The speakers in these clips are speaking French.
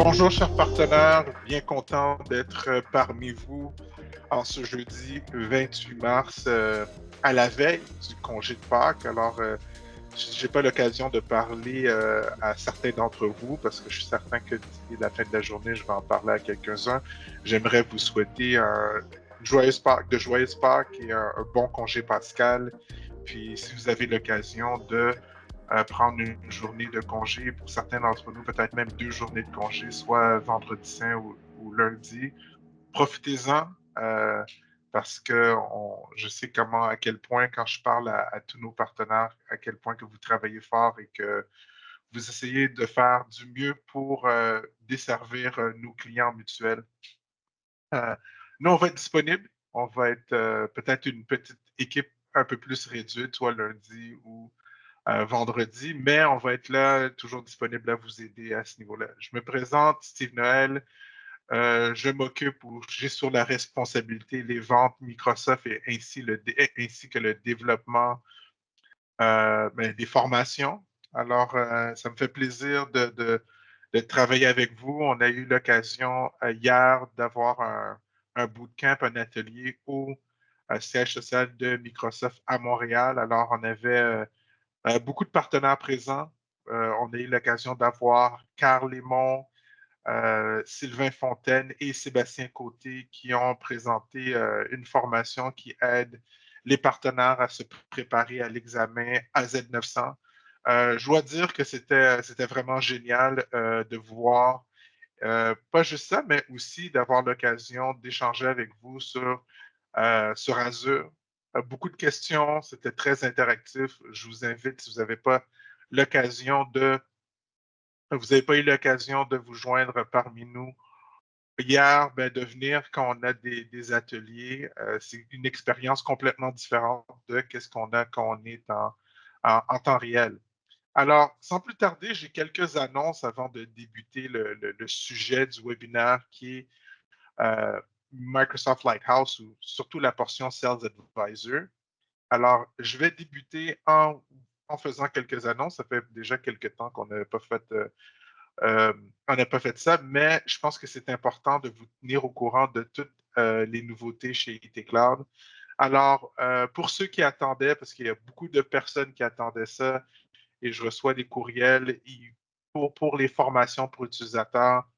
Bonjour, chers partenaires, bien content d'être parmi vous en ce jeudi 28 mars, à la veille du congé de Pâques. Alors, j'ai pas l'occasion de parler à certains d'entre vous parce que je suis certain que d'ici la fin de la journée, je vais en parler à quelques-uns. J'aimerais vous souhaiter de joyeuses Pâques et un bon congé pascal. Puis, si vous avez l'occasion de prendre une journée de congé, pour certains d'entre nous, peut-être même 2 journées de congé, soit vendredi saint ou lundi, profitez-en parce que je sais à quel point, quand je parle à tous nos partenaires, à quel point que vous travaillez fort et que vous essayez de faire du mieux pour desservir nos clients mutuels. Euh, Nous, on va être disponible. On va être peut-être une petite équipe un peu plus réduite, soit lundi ou vendredi, mais on va être là, toujours disponible à vous aider à ce niveau-là. Je me présente, Steve Noël. Je m'occupe ou j'ai sur la responsabilité les ventes Microsoft et ainsi que le développement des formations. Alors, ça me fait plaisir de travailler avec vous. On a eu l'occasion hier d'avoir un bootcamp, un atelier au siège social de Microsoft à Montréal. Alors, on avait beaucoup de partenaires présents. On a eu l'occasion d'avoir Carl Lémon, Sylvain Fontaine et Sébastien Côté qui ont présenté une formation qui aide les partenaires à se préparer à l'examen AZ900. Je dois dire que c'était vraiment génial de voir pas juste ça, mais aussi d'avoir l'occasion d'échanger avec vous sur Azure. Beaucoup de questions, c'était très interactif. Je vous invite, si vous n'avez pas eu l'occasion de vous joindre parmi nous hier, ben, de venir quand on a des ateliers. C'est une expérience complètement différente de ce qu'on a quand on est en temps réel. Alors, sans plus tarder, j'ai quelques annonces avant de débuter le sujet du webinaire qui est euh, Microsoft Lighthouse ou surtout la portion Sales Advisor. Alors, je vais débuter en faisant quelques annonces. Ça fait déjà quelques temps qu'on n'avait pas fait, on n'a pas fait ça, mais je pense que c'est important de vous tenir au courant de toutes les nouveautés chez IT Cloud. Alors, pour ceux qui attendaient, parce qu'il y a beaucoup de personnes qui attendaient ça, et je reçois des courriels pour les formations pour utilisateurs,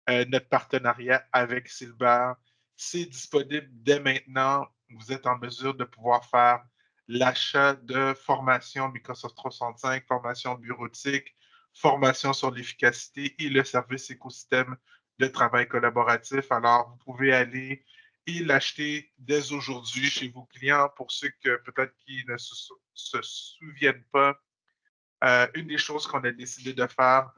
notre partenariat avec Silver, c'est disponible dès maintenant. Vous êtes en mesure de pouvoir faire l'achat de formations Microsoft 365, formation bureautique, formation sur l'efficacité et le service écosystème de travail collaboratif. Alors, vous pouvez aller et l'acheter dès aujourd'hui chez vos clients. Pour ceux que peut-être qui ne se souviennent pas, une des choses qu'on a décidé de faire,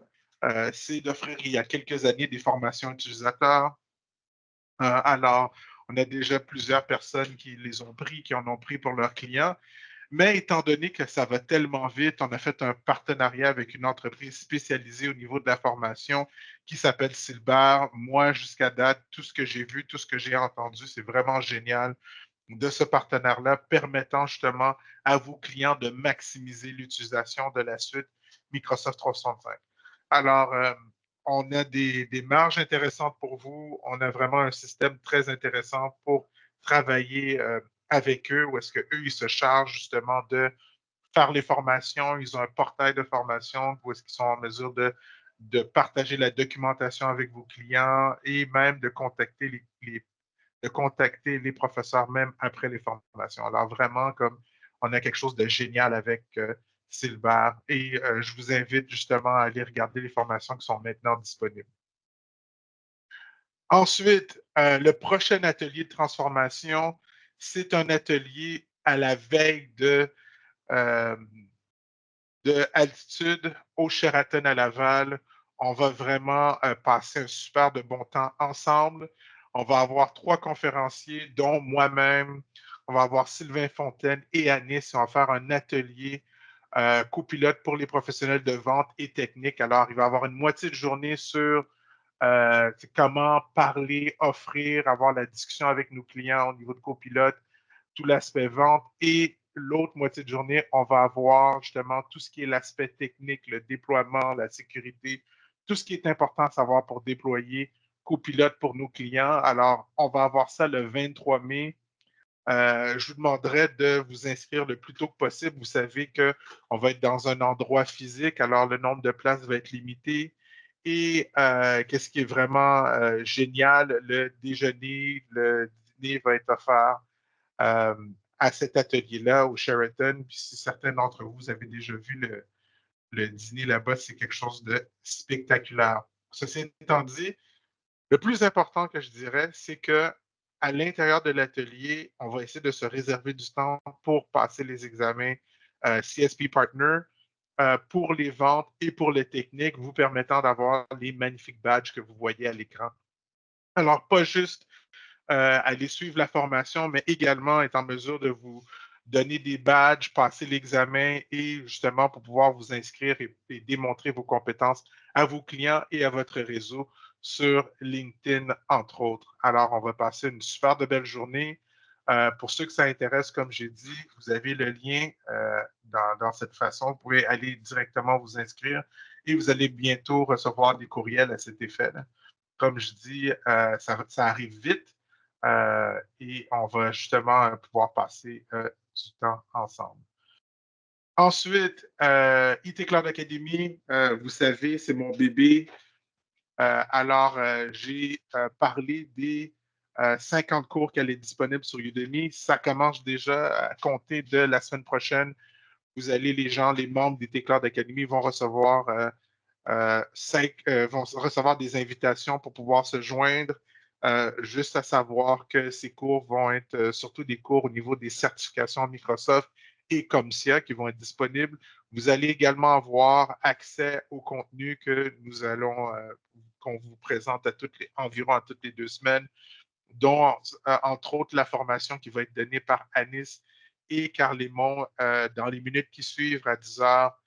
c'est d'offrir il y a quelques années des formations utilisateurs. Alors, on a déjà plusieurs personnes qui les ont pris, qui en ont pris pour leurs clients. Mais étant donné que ça va tellement vite, on a fait un partenariat avec une entreprise spécialisée au niveau de la formation qui s'appelle Silber. Moi, jusqu'à date, tout ce que j'ai vu, tout ce que j'ai entendu, c'est vraiment génial de ce partenaire-là, permettant justement à vos clients de maximiser l'utilisation de la suite Microsoft 365. Alors, on a des marges intéressantes pour vous. On a vraiment un système très intéressant pour travailler avec eux, où est-ce qu'eux, ils se chargent justement de faire les formations. Ils ont un portail de formation où est-ce qu'ils sont en mesure de partager la documentation avec vos clients et même de contacter les professeurs même après les formations. Alors vraiment, comme on a quelque chose de génial avec Silver et je vous invite justement à aller regarder les formations qui sont maintenant disponibles. Ensuite, le prochain atelier de transformation, c'est un atelier à la veille euh, de Altitude au Sheraton à Laval. On va vraiment passer un super de bon temps ensemble. On va avoir 3 conférenciers, dont moi-même. On va avoir Sylvain Fontaine et Anis. On va faire un atelier copilote pour les professionnels de vente et technique. Alors, il va y avoir une moitié de journée sur comment parler, offrir, avoir la discussion avec nos clients au niveau de copilote, tout l'aspect vente. Et l'autre moitié de journée, on va avoir justement tout ce qui est l'aspect technique, le déploiement, la sécurité, tout ce qui est important à savoir pour déployer Copilot pour nos clients. Alors, on va avoir ça le 23 mai. Je vous demanderai de vous inscrire le plus tôt que possible. Vous savez qu'on va être dans un endroit physique, alors le nombre de places va être limité. Et qu'est-ce qui est vraiment génial, le déjeuner, le dîner va être offert euh, à cet atelier-là au Sheraton. Puis si certains d'entre vous, vous avez déjà vu le dîner là-bas, c'est quelque chose de spectaculaire. Ceci étant dit, le plus important que je dirais, c'est que à l'intérieur de l'atelier, on va essayer de se réserver du temps pour passer les examens CSP Partner pour les ventes et pour les techniques, vous permettant d'avoir les magnifiques badges que vous voyez à l'écran. Alors, pas juste aller suivre la formation, mais également être en mesure de vous donner des badges, passer l'examen et justement pour pouvoir vous inscrire et démontrer vos compétences à vos clients et à votre réseau sur LinkedIn, entre autres. Alors, on va passer une super de belle journée. Pour ceux que ça intéresse, comme j'ai dit, vous avez le lien dans cette façon. Vous pouvez aller directement vous inscrire et vous allez bientôt recevoir des courriels à cet effet-là. Comme je dis, ça arrive vite et on va justement pouvoir passer du temps ensemble. Ensuite, IT Cloud Academy, vous savez, c'est mon bébé. Alors, j'ai parlé des 50 cours qu'elle est disponible sur Udemy. Ça commence déjà à compter de la semaine prochaine. Vous allez, les gens, les membres d'IT Cloud Academy vont recevoir vont recevoir des invitations pour pouvoir se joindre. Juste à savoir que ces cours vont être surtout des cours au niveau des certifications Microsoft et CompTIA qui vont être disponibles. Vous allez également avoir accès au contenu que nous allons, qu'on vous présente environ à toutes les 2 semaines, dont entre autres la formation qui va être donnée par Anis et Carlémon dans les minutes qui suivent à 10 heures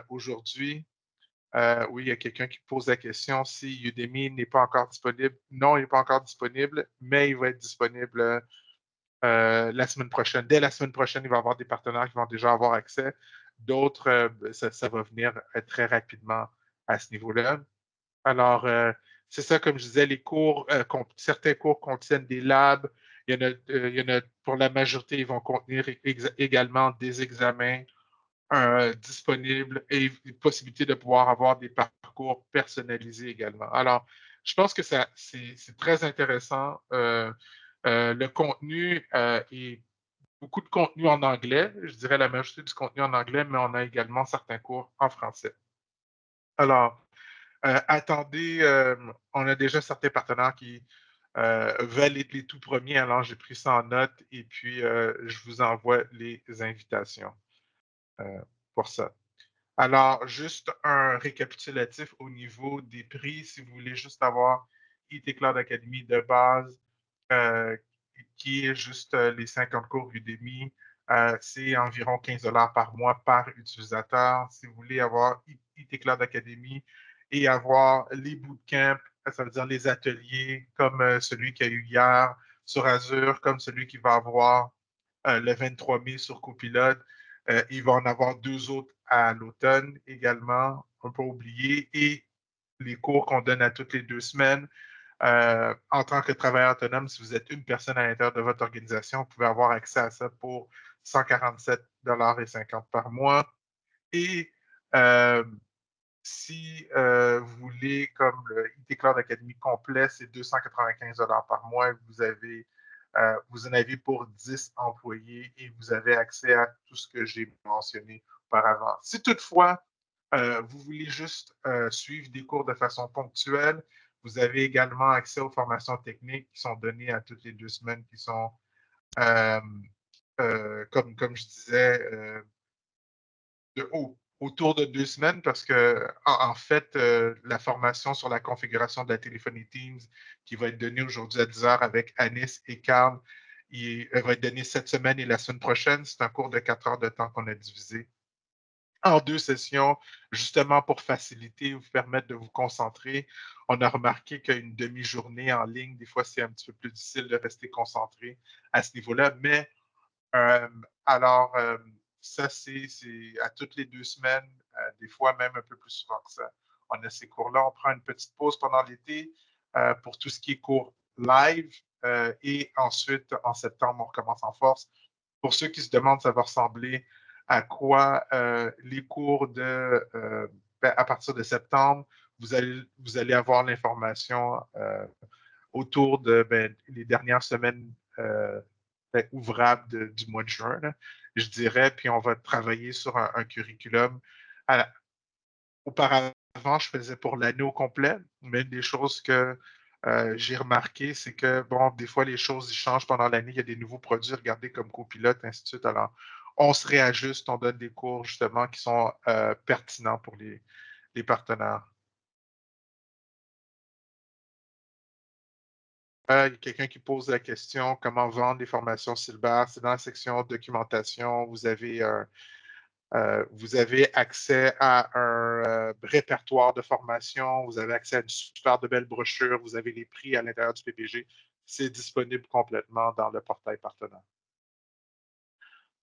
aujourd'hui. Oui, il y a quelqu'un qui pose la question si Udemy n'est pas encore disponible. Non, il n'est pas encore disponible, mais il va être disponible la semaine prochaine. Dès la semaine prochaine, il va y avoir des partenaires qui vont déjà avoir accès. D'autres, ça va venir très rapidement à ce niveau-là. Alors, c'est ça, comme je disais, les cours, certains cours contiennent des labs. Il y en a pour la majorité, ils vont contenir également des examens disponible et possibilité de pouvoir avoir des parcours personnalisés également. Alors, je pense que c'est très intéressant. Le contenu est beaucoup de contenu en anglais. Je dirais la majorité du contenu en anglais, mais on a également certains cours en français. Alors, attendez, on a déjà certains partenaires qui veulent être les tout premiers. Alors, j'ai pris ça en note et puis je vous envoie les invitations euh, pour ça. Alors, juste un récapitulatif au niveau des prix, si vous voulez juste avoir IT Cloud Academy de base, euh, qui est juste les 50 cours Udemy, c'est environ 15 par mois par utilisateur. Si vous voulez avoir IT Cloud Academy et avoir les bootcamps, ça veut dire les ateliers comme celui qu'il y a eu hier sur Azure, comme celui qui va avoir le 23 mai sur Copilot. Il va en avoir 2 autres à l'automne également, on ne peut pas oublier, et les cours qu'on donne à toutes les 2 semaines. En tant que travailleur autonome, si vous êtes une personne à l'intérieur de votre organisation, vous pouvez avoir accès à ça pour 147,50 $ par mois. Et si vous voulez, comme le IT Cloud Academy complet, c'est 295 $ par mois. Vous en avez pour 10 employés et vous avez accès à tout ce que j'ai mentionné auparavant. Si toutefois, vous voulez juste suivre des cours de façon ponctuelle, vous avez également accès aux formations techniques qui sont données à toutes les 2 semaines, qui sont, euh, comme je disais, autour de 2 semaines parce que, en fait, la formation sur la configuration de la téléphonie Teams qui va être donnée aujourd'hui à 10 heures avec Anis et Carl, elle va être donnée cette semaine et la semaine prochaine. C'est un cours de 4 heures de temps qu'on a divisé en 2 sessions, justement pour faciliter et vous permettre de vous concentrer. On a remarqué qu'une demi-journée en ligne, des fois, c'est un petit peu plus difficile de rester concentré à ce niveau-là, mais euh, alors, ça, c'est à toutes les 2 semaines, des fois même un peu plus souvent que ça. on a ces cours-là. On prend une petite pause pendant l'été pour tout ce qui est cours live. Et ensuite, en septembre, on recommence en force. Pour ceux qui se demandent, ça va ressembler à quoi les cours à partir de septembre. Vous allez avoir l'information autour de les dernières semaines ouvrables du mois de juin, là, je dirais, puis on va travailler sur un curriculum. Auparavant, je faisais pour l'année au complet, mais une des choses que j'ai remarqué, c'est que, bon, des fois, les choses ils changent pendant l'année. Il y a des nouveaux produits, regardez comme copilote, ainsi de suite. Alors, on se réajuste, on donne des cours, justement, qui sont pertinents pour les partenaires. Il y a quelqu'un qui pose la question, comment vendre des formations Silbert? C'est dans la section documentation. Vous avez accès à un répertoire de formation, vous avez accès à une super de belle brochure, vous avez les prix à l'intérieur du PPG. C'est disponible complètement dans le portail partenaire.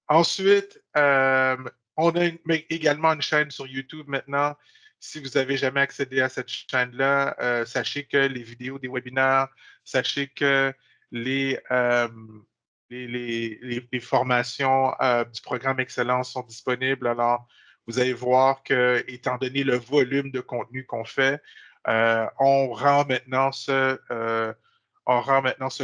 Ensuite, on a également une chaîne sur YouTube maintenant. Si vous n'avez jamais accédé à cette chaîne-là, sachez que les vidéos des webinaires, sachez que les, euh, les formations du programme Excellence sont disponibles. Alors, vous allez voir que, étant donné le volume de contenu qu'on fait, on rend maintenant ce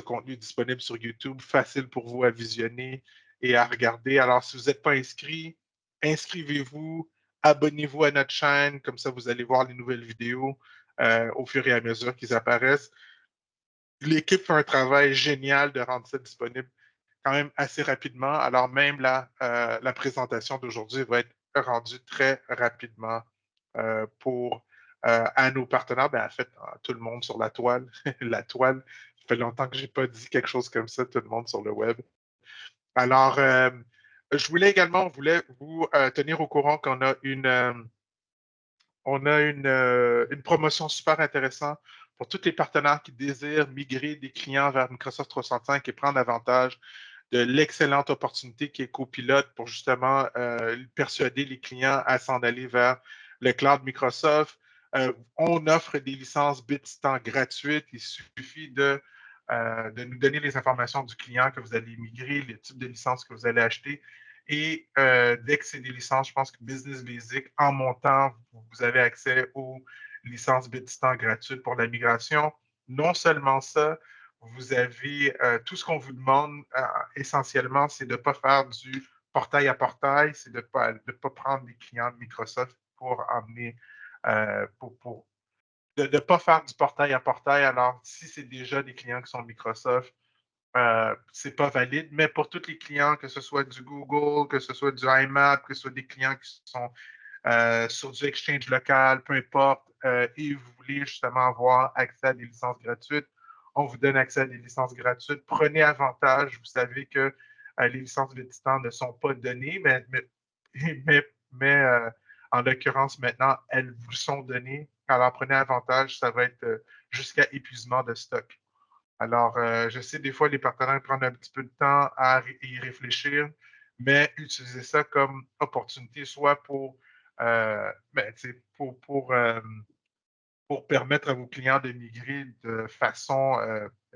contenu disponible sur YouTube, facile pour vous à visionner et à regarder. Alors, si vous n'êtes pas inscrit, inscrivez-vous, abonnez-vous à notre chaîne, comme ça vous allez voir les nouvelles vidéos au fur et à mesure qu'ils apparaissent. L'équipe fait un travail génial de rendre ça disponible quand même assez rapidement. Alors, même la présentation d'aujourd'hui va être rendue très rapidement à nos partenaires, en fait, à tout le monde sur la toile. La toile, ça fait longtemps que je n'ai pas dit quelque chose comme ça, tout le monde sur le web. Alors, on voulait vous tenir au courant qu'on a une promotion super intéressante pour tous les partenaires qui désirent migrer des clients vers Microsoft 365 et prendre avantage de l'excellente opportunité qui est Copilote pour justement persuader les clients à s'en aller vers le cloud Microsoft. On offre des licences Bitstamp gratuites. Il suffit de nous donner les informations du client que vous allez migrer, le type de licence que vous allez acheter. Et dès que c'est des licences, je pense que Business Basic, en montant, vous avez accès aux licences Bitstamp gratuites pour la migration. Non seulement ça, vous avez tout ce qu'on vous demande essentiellement, c'est de ne pas faire du portail à portail, c'est de ne pas prendre des clients de Microsoft pour emmener, de ne pas faire du portail à portail. Alors, si c'est déjà des clients qui sont Microsoft, ce n'est pas valide, mais pour tous les clients, que ce soit du Google, que ce soit du IMAP, que ce soit des clients qui sont sur du exchange local, peu importe, et vous voulez justement avoir accès à des licences gratuites, on vous donne accès à des licences gratuites. Prenez avantage. Vous savez que les licences Bitstamp ne sont pas données, mais en l'occurrence, maintenant, elles vous sont données. Alors, prenez avantage. Ça va être jusqu'à épuisement de stock. Alors, je sais, des fois, les partenaires prennent un petit peu de temps à y réfléchir, mais utilisez ça comme opportunité, soit pour permettre à vos clients de migrer de façon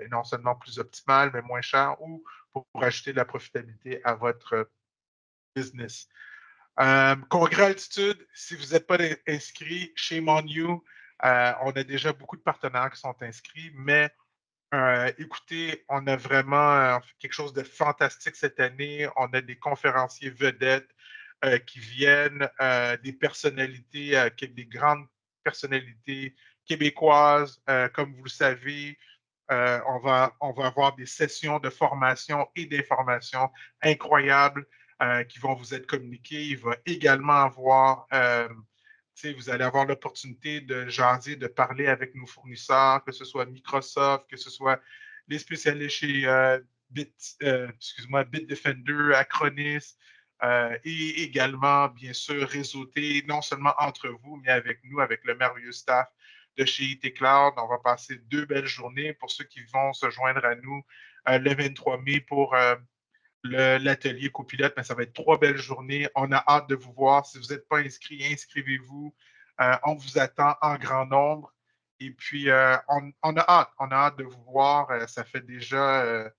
non seulement plus optimale, mais moins chère, ou pour ajouter de la profitabilité à votre business. Congrès Altitude, si vous n'êtes pas inscrit, shame on you. On a déjà beaucoup de partenaires qui sont inscrits, mais écoutez, on a vraiment quelque chose de fantastique cette année. On a des conférenciers vedettes qui viennent, des personnalités, des grandes personnalités québécoises, comme vous le savez. On va avoir des sessions de formation et d'information incroyables qui vont vous être communiquées. Il va également avoir vous allez avoir l'opportunité de jaser, de parler avec nos fournisseurs, que ce soit Microsoft, que ce soit les spécialistes chez Bitdefender, Acronis, et également, bien sûr, réseauter non seulement entre vous, mais avec nous, avec le merveilleux staff de chez IT Cloud. On va passer 2 belles journées pour ceux qui vont se joindre à nous le 23 mai pour l'atelier copilote, mais ça va être 3 belles journées. On a hâte de vous voir. Si vous n'êtes pas inscrit, inscrivez-vous. On vous attend en grand nombre. Et puis, on a hâte de vous voir. Ça fait déjà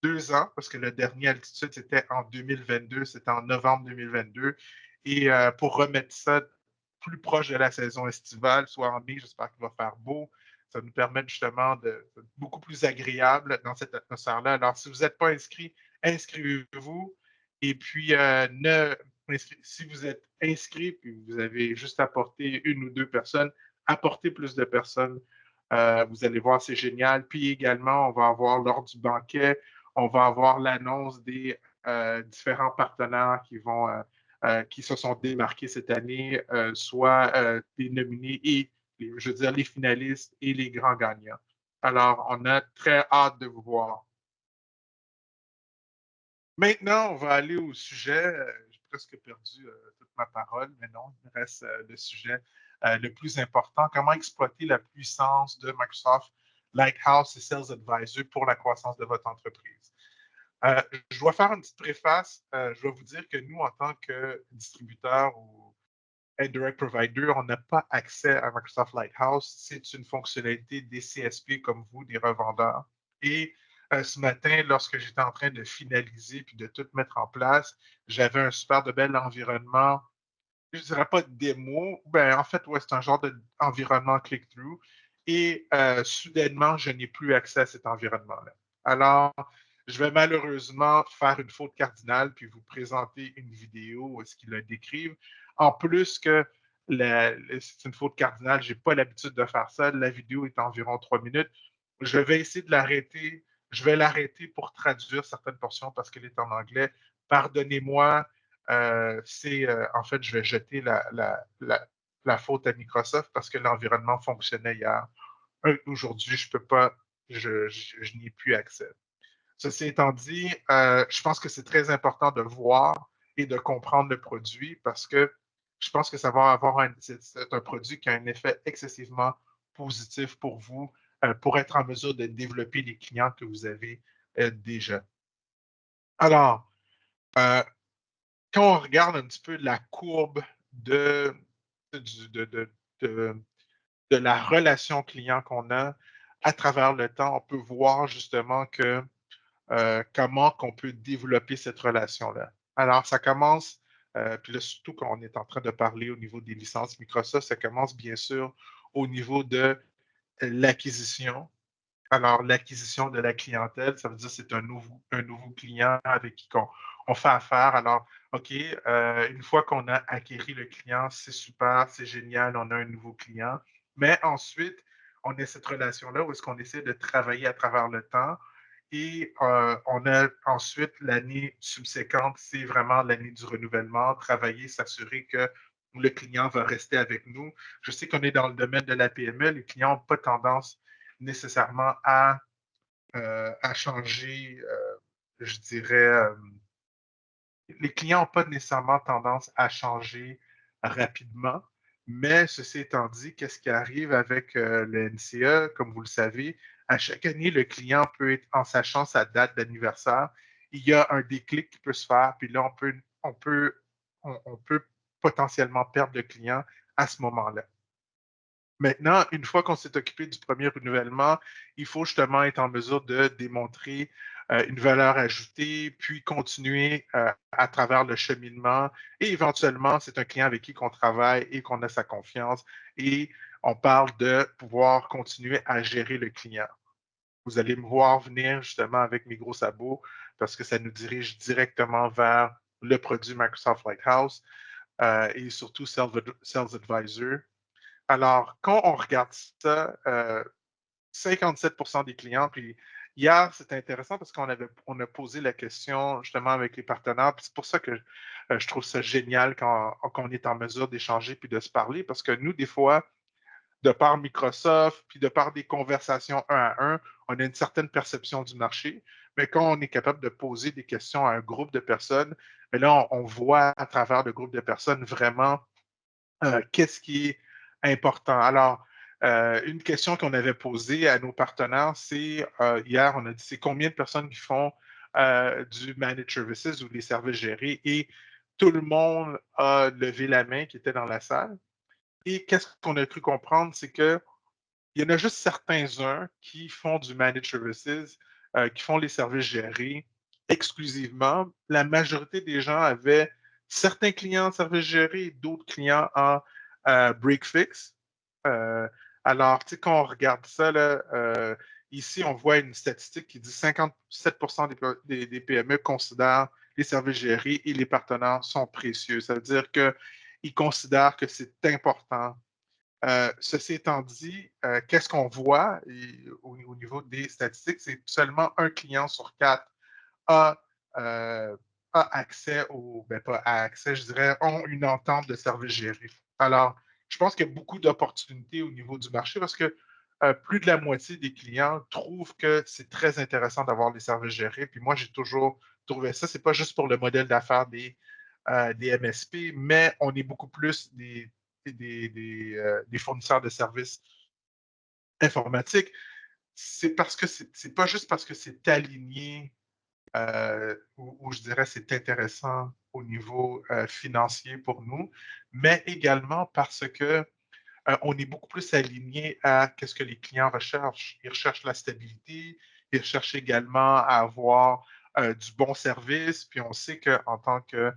2 ans, parce que le dernier Altitude, c'était en 2022, c'était en novembre 2022. Et pour remettre ça plus proche de la saison estivale, soit en mai, j'espère qu'il va faire beau. Ça nous permet justement de beaucoup plus agréable dans cette atmosphère-là. Alors, si vous n'êtes pas inscrit, inscrivez-vous. Et puis, si vous êtes inscrit, puis vous avez juste apporté une ou deux personnes, apportez plus de personnes. Vous allez voir, c'est génial. Puis également, on va avoir lors du banquet, on va avoir l'annonce des différents partenaires qui se sont démarqués cette année, soit les nominés et, je veux dire, les finalistes et les grands gagnants. Alors, on a très hâte de vous voir. Maintenant, on va aller au sujet. J'ai presque perdu toute ma parole, mais non, il me reste le sujet le plus important. Comment exploiter la puissance de Microsoft Lighthouse et Sales Advisor pour la croissance de votre entreprise. Je dois faire une petite préface. Je dois vous dire que nous, en tant que distributeur ou indirect provider, on n'a pas accès à Microsoft Lighthouse. C'est une fonctionnalité des CSP comme vous, des revendeurs. Et ce matin, lorsque j'étais en train de finaliser puis de tout mettre en place, j'avais un super de bel environnement. Je ne dirais pas de démo. Ben, en fait, ouais, c'est un genre d'environnement click-through. Et soudainement, je n'ai plus accès à cet environnement-là. Alors, je vais malheureusement faire une faute cardinale puis vous présenter une vidéo où est-ce qu'ils le décrivent. En plus que c'est une faute cardinale, je n'ai pas l'habitude de faire ça. La vidéo est environ 3 minutes. Je vais essayer de l'arrêter. Je vais l'arrêter pour traduire certaines portions parce qu'elle est en anglais. Pardonnez-moi. En fait, je vais jeter la faute à Microsoft parce que l'environnement fonctionnait hier. Aujourd'hui, je peux pas, je n'y ai plus accès. Ceci étant dit, je pense que c'est très important de voir et de comprendre le produit parce que je pense que ça va avoir c'est un produit qui a un effet excessivement positif pour vous, pour être en mesure de développer les clients que vous avez déjà. Alors, euh, quand on regarde un petit peu la courbe de, de, de, de la relation client qu'on a à travers le temps, on peut voir justement que comment qu'on peut développer cette relation-là. Alors, ça commence, puis là, surtout quand on est en train de parler au niveau des licences Microsoft, ça commence bien sûr au niveau de l'acquisition. Alors, l'acquisition de la clientèle, ça veut dire que c'est un nouveau client avec qui on fait affaire. Alors, OK, une fois qu'on a acquéri le client, c'est super, c'est génial, on a un nouveau client. Mais ensuite, on a cette relation-là où est-ce qu'on essaie de travailler à travers le temps. Et on a ensuite l'année subséquente, c'est vraiment l'année du renouvellement, travailler, s'assurer que le client va rester avec nous. Je sais qu'on est dans le domaine de la PME, les clients n'ont pas tendance nécessairement à changer, je dirais, les clients n'ont pas nécessairement tendance à changer rapidement, mais ceci étant dit, qu'est-ce qui arrive avec le NCE? Comme vous le savez, à chaque année, le client peut être, en sachant sa date d'anniversaire, il y a un déclic qui peut se faire, puis là, on peut potentiellement perdre le client à ce moment-là. Maintenant, une fois qu'on s'est occupé du premier renouvellement, il faut justement être en mesure de démontrer une valeur ajoutée, puis continuer à travers le cheminement. Et éventuellement, c'est un client avec qui on travaille et qu'on a sa confiance. Et on parle de pouvoir continuer à gérer le client. Vous allez me voir venir justement avec mes gros sabots parce que ça nous dirige directement vers le produit Microsoft Lighthouse et surtout Sales Advisor. Alors, quand on regarde ça, 57 des clients, puis hier, c'était intéressant parce on a posé la question justement avec les partenaires, puis c'est pour ça que je trouve ça génial quand on est en mesure d'échanger puis de se parler, parce que nous, des fois, de par Microsoft, puis de par des conversations un à un, on a une certaine perception du marché, mais quand on est capable de poser des questions à un groupe de personnes, mais là, on voit à travers le groupe de personnes vraiment qu'est-ce qui est important? Alors, une question qu'on avait posée à nos partenaires, c'est hier, on a dit c'est combien de personnes qui font du managed services ou des services gérés et tout le monde a levé la main qui était dans la salle. Et qu'est-ce qu'on a cru comprendre, c'est qu'il y en a juste certains-uns qui font du managed services, qui font les services gérés exclusivement. La majorité des gens avaient certains clients en services gérés et d'autres clients en break fix. Euh, alors, tu sais, quand on regarde ça, là, ici, on voit une statistique qui dit 57% des PME considèrent les services gérés et les partenaires sont précieux. Ça veut dire qu'ils considèrent que c'est important. Ceci étant dit, qu'est-ce qu'on voit au niveau des statistiques? C'est seulement un client sur quatre a, euh, a accès ben pas accès, je dirais, ont une entente de service géré. Alors, je pense qu'il y a beaucoup d'opportunités au niveau du marché parce que plus de la moitié des clients trouvent que c'est très intéressant d'avoir les services gérés. Puis moi, j'ai toujours trouvé ça. C'est pas juste pour le modèle d'affaires des MSP, mais on est beaucoup plus des fournisseurs de services informatiques. C'est parce que c'est pas juste parce que c'est aligné où je dirais c'est intéressant au niveau financier pour nous, mais également parce que on est beaucoup plus aligné à ce que les clients recherchent. Ils recherchent la stabilité, ils recherchent également à avoir du bon service, puis on sait qu'en tant que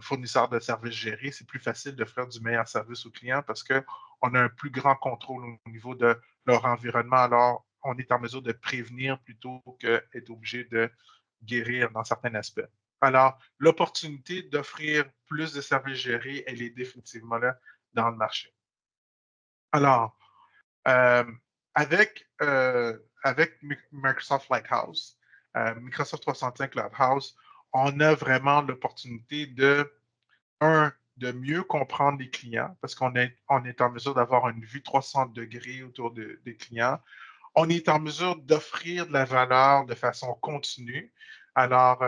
fournisseur de services gérés, c'est plus facile de faire du meilleur service aux clients parce qu'on a un plus grand contrôle au niveau de leur environnement. Alors, on est en mesure de prévenir plutôt qu'être obligé de guérir dans certains aspects. Alors, l'opportunité d'offrir plus de services gérés, elle est définitivement là dans le marché. Alors, euh, avec Microsoft Lighthouse, Microsoft 365 Lighthouse, on a vraiment l'opportunité de mieux comprendre les clients parce on est en mesure d'avoir une vue 360 degrés autour des clients. On est en mesure d'offrir de la valeur de façon continue. Alors,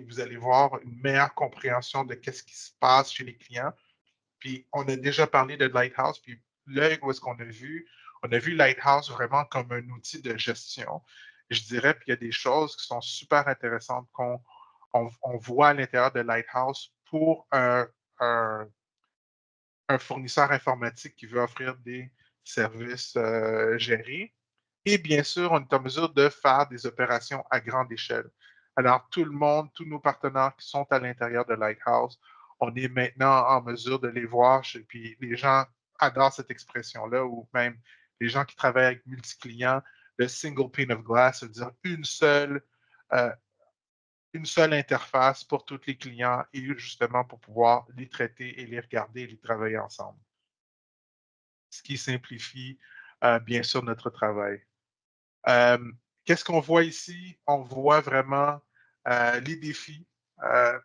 vous allez voir une meilleure compréhension de qu'est-ce qui se passe chez les clients. Puis on a déjà parlé de Lighthouse, puis l'œil où est-ce qu'on a vu, on a vu Lighthouse vraiment comme un outil de gestion. Je dirais, puis il y a des choses qui sont super intéressantes qu'on voit à l'intérieur de Lighthouse pour un- un fournisseur informatique qui veut offrir des services gérés. Et bien sûr, on est en mesure de faire des opérations à grande échelle. Alors, tout le monde, tous nos partenaires qui sont à l'intérieur de Lighthouse, on est maintenant en mesure de les voir. Puis les gens adorent cette expression-là, ou même les gens qui travaillent avec multi-clients, le single pane of glass, c'est-à-dire euh, une seule interface pour tous les clients et justement pour pouvoir les traiter et les regarder et les travailler ensemble. Ce qui simplifie bien sûr notre travail. Euh, Qu'est-ce qu'on voit ici? On voit vraiment les défis.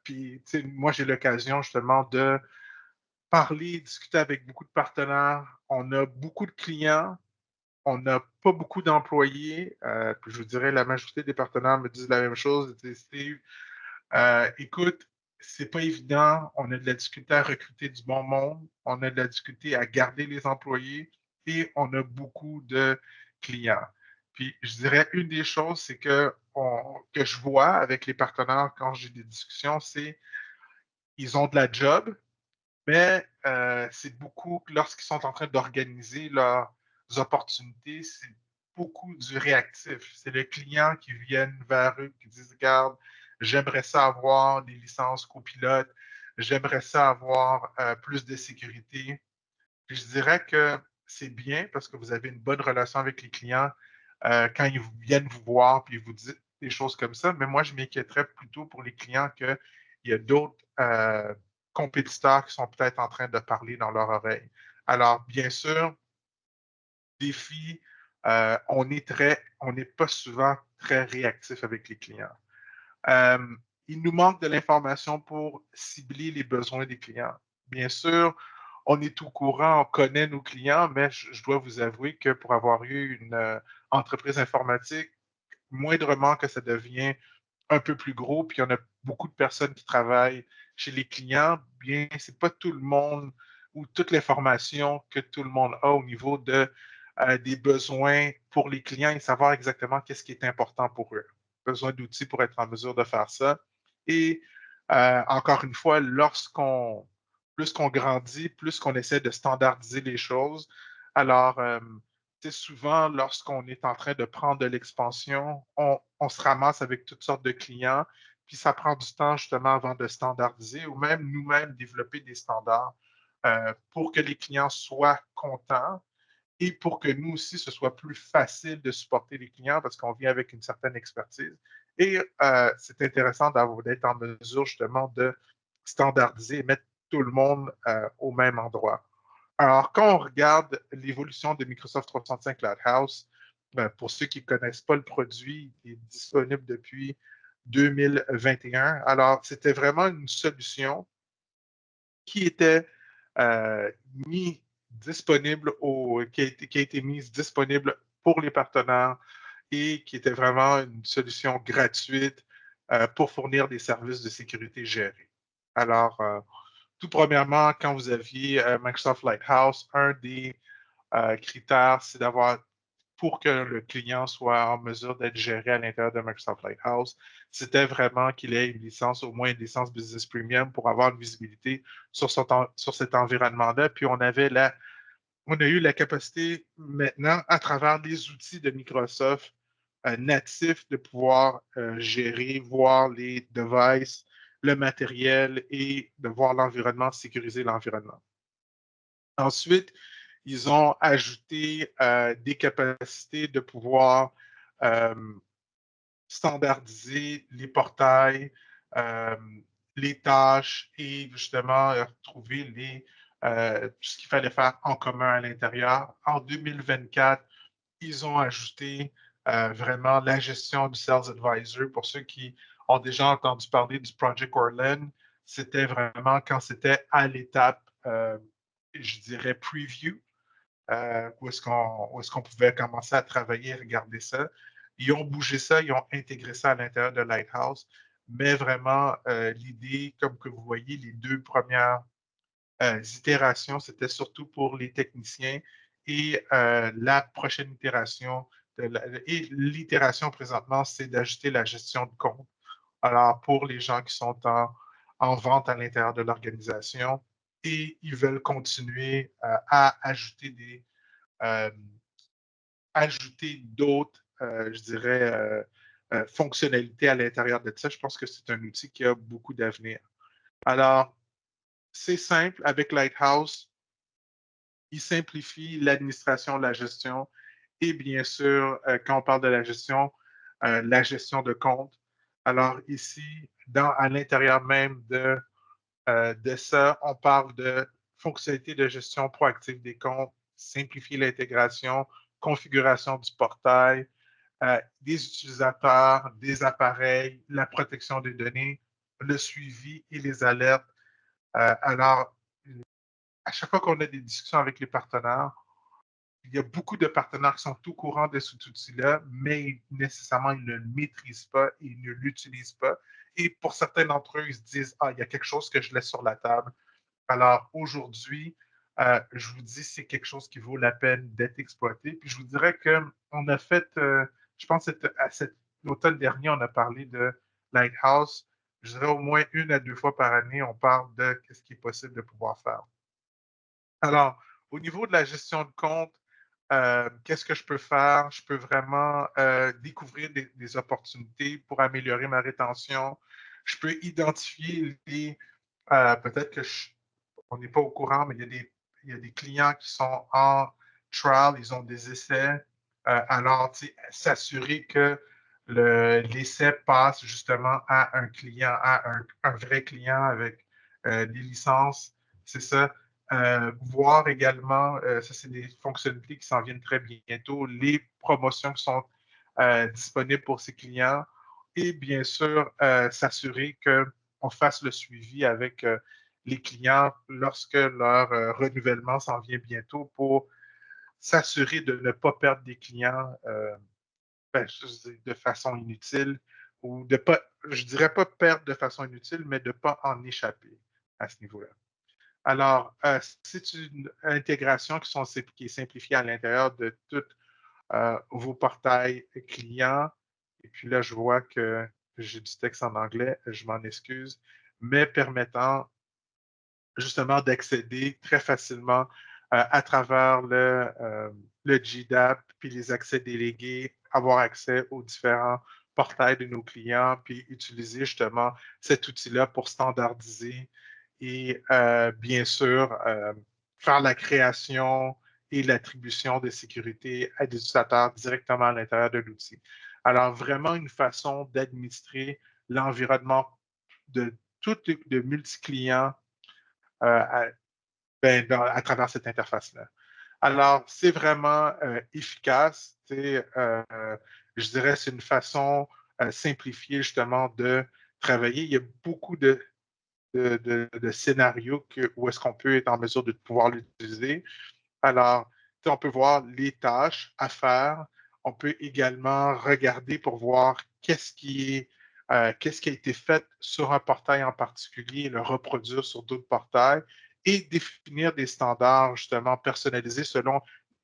Puis, moi, j'ai l'occasion justement de parler, discuter avec beaucoup de partenaires. On a beaucoup de clients. On n'a pas beaucoup d'employés. Puis je vous dirais, la majorité des partenaires me disent la même chose. Steve, écoute, c'est pas évident. On a de la difficulté à recruter du bon monde. On a de la difficulté à garder les employés et on a beaucoup de clients. Puis, je dirais, une des choses, c'est que je vois avec les partenaires quand j'ai des discussions, c'est qu'ils ont de la job, mais c'est beaucoup, lorsqu'ils sont en train d'organiser leurs opportunités, c'est beaucoup du réactif. C'est le client qui vient vers eux, qui dit, regarde, j'aimerais ça avoir des licences copilotes, j'aimerais ça avoir plus de sécurité. Puis je dirais que c'est bien parce que vous avez une bonne relation avec les clients quand ils viennent vous voir puis ils vous disent des choses comme ça. Mais moi, je m'inquiéterais plutôt pour les clients qu'il y a d'autres compétiteurs qui sont peut-être en train de parler dans leur oreille. Alors, bien sûr, défi, on n'est pas souvent très réactif avec les clients. Euh, il nous manque de l'information pour cibler les besoins des clients. Bien sûr, on est au courant, on connaît nos clients, mais je dois vous avouer que pour avoir eu une entreprise informatique, moindrement que ça devient un peu plus gros, puis il y en a beaucoup de personnes qui travaillent chez les clients, bien, c'est pas tout le monde ou toute l'information que tout le monde a au niveau des besoins pour les clients et savoir exactement qu'est-ce qui est important pour eux. Besoin d'outils pour être en mesure de faire ça. Et encore une fois, lorsqu'on plus qu'on grandit, plus qu'on essaie de standardiser les choses. Alors, souvent, lorsqu'on est en train de prendre de l'expansion, on se ramasse avec toutes sortes de clients, puis ça prend du temps justement avant de standardiser ou même nous-mêmes développer des standards pour que les clients soient contents et pour que nous aussi, ce soit plus facile de supporter les clients parce qu'on vient avec une certaine expertise. Et c'est intéressant d'être en mesure justement de standardiser et mettre tout le monde au même endroit. Alors, quand on regarde l'évolution de Microsoft 365 Lighthouse, ben, pour ceux qui ne connaissent pas le produit, il est disponible depuis 2021. Alors, c'était vraiment une solution qui était mis disponible qui a été mise disponible pour les partenaires et qui était vraiment une solution gratuite pour fournir des services de sécurité gérés. Alors, tout premièrement, quand vous aviez Microsoft Lighthouse, un des critères, c'est d'avoir pour que le client soit en mesure d'être géré à l'intérieur de Microsoft Lighthouse, c'était vraiment qu'il ait une licence, au moins une licence Business Premium pour avoir une visibilité sur cet environnement-là. Puis on a eu la capacité maintenant, à travers les outils de Microsoft natifs, de pouvoir gérer, voir les devices, le matériel et de voir l'environnement, sécuriser l'environnement. Ensuite, ils ont ajouté des capacités de pouvoir euh, standardiser les portails, euh, les tâches et justement retrouver tout ce qu'il fallait faire en commun à l'intérieur. En 2024, ils ont ajouté vraiment la gestion du Sales Advisor. Pour ceux qui ont déjà entendu parler du Project Orland, c'était vraiment quand c'était à l'étape, je dirais, preview, où est-ce qu'on pouvait commencer à travailler et regarder ça. Ils ont bougé ça, ils ont intégré ça à l'intérieur de Lighthouse, mais vraiment, l'idée, comme que vous voyez, les deux premières itérations, c'était surtout pour les techniciens et la prochaine itération, et l'itération présentement, c'est d'ajouter la gestion de compte. Alors, pour les gens qui sont en vente à l'intérieur de l'organisation et ils veulent continuer à euh, ajouter d'autres, je dirais, fonctionnalités à l'intérieur de ça. Je pense que c'est un outil qui a beaucoup d'avenir. Alors, c'est simple avec Lighthouse. Il simplifie l'administration, la gestion et bien sûr, quand on parle de la gestion de compte. Alors ici, à l'intérieur même de ça, on parle de fonctionnalités de gestion proactive des comptes, simplifier l'intégration, configuration du portail, des utilisateurs, des appareils, la protection des données, le suivi et les alertes. Alors, à chaque fois qu'on a des discussions avec les partenaires, il y a beaucoup de partenaires qui sont au courant de cet outil-là, mais nécessairement, ils ne le maîtrisent pas et ils ne l'utilisent pas. Et pour certains d'entre eux, ils se disent, ah, il y a quelque chose que je laisse sur la table. Alors aujourd'hui, je vous dis, c'est quelque chose qui vaut la peine d'être exploité. Puis je vous dirais qu'on a fait, je pense que l'automne dernier, on a parlé de Lighthouse. Je dirais au moins une à deux fois par année, on parle de ce qui est possible de pouvoir faire. Alors, au niveau de la gestion de compte, qu'est-ce que je peux faire? Je peux vraiment découvrir des opportunités pour améliorer ma rétention. Je peux identifier peut-être on n'est pas au courant, mais il y a des clients qui sont en trial, ils ont des essais. Alors, s'assurer que l'essai passe justement à un client, un vrai client avec des licences, c'est ça. Voir également, ça c'est des fonctionnalités qui s'en viennent très bientôt, les promotions qui sont disponibles pour ces clients et bien sûr s'assurer qu'on fasse le suivi avec les clients lorsque leur renouvellement s'en vient bientôt pour s'assurer de ne pas perdre des clients de façon inutile ou de pas, je dirais pas perdre de façon inutile, mais de ne pas en échapper à ce niveau-là. Alors, c'est une intégration qui est simplifiée à l'intérieur de tous vos portails clients. Et puis là, je vois que j'ai du texte en anglais, je m'en excuse, mais permettant justement d'accéder très facilement à travers le GDAP, puis les accès délégués, avoir accès aux différents portails de nos clients, puis utiliser justement cet outil-là pour standardiser et bien sûr faire la création et l'attribution de sécurité à des utilisateurs directement à l'intérieur de l'outil. Alors, vraiment une façon d'administrer l'environnement de de multi-clients à, à travers cette interface-là. Alors, c'est vraiment efficace. Je dirais c'est une façon simplifiée justement de travailler. Il y a beaucoup de scénarios où est-ce qu'on peut être en mesure de pouvoir l'utiliser. Alors, on peut voir les tâches à faire. On peut également regarder pour voir qu'est-ce qui a été fait sur un portail en particulier, le reproduire sur d'autres portails et définir des standards justement personnalisés selon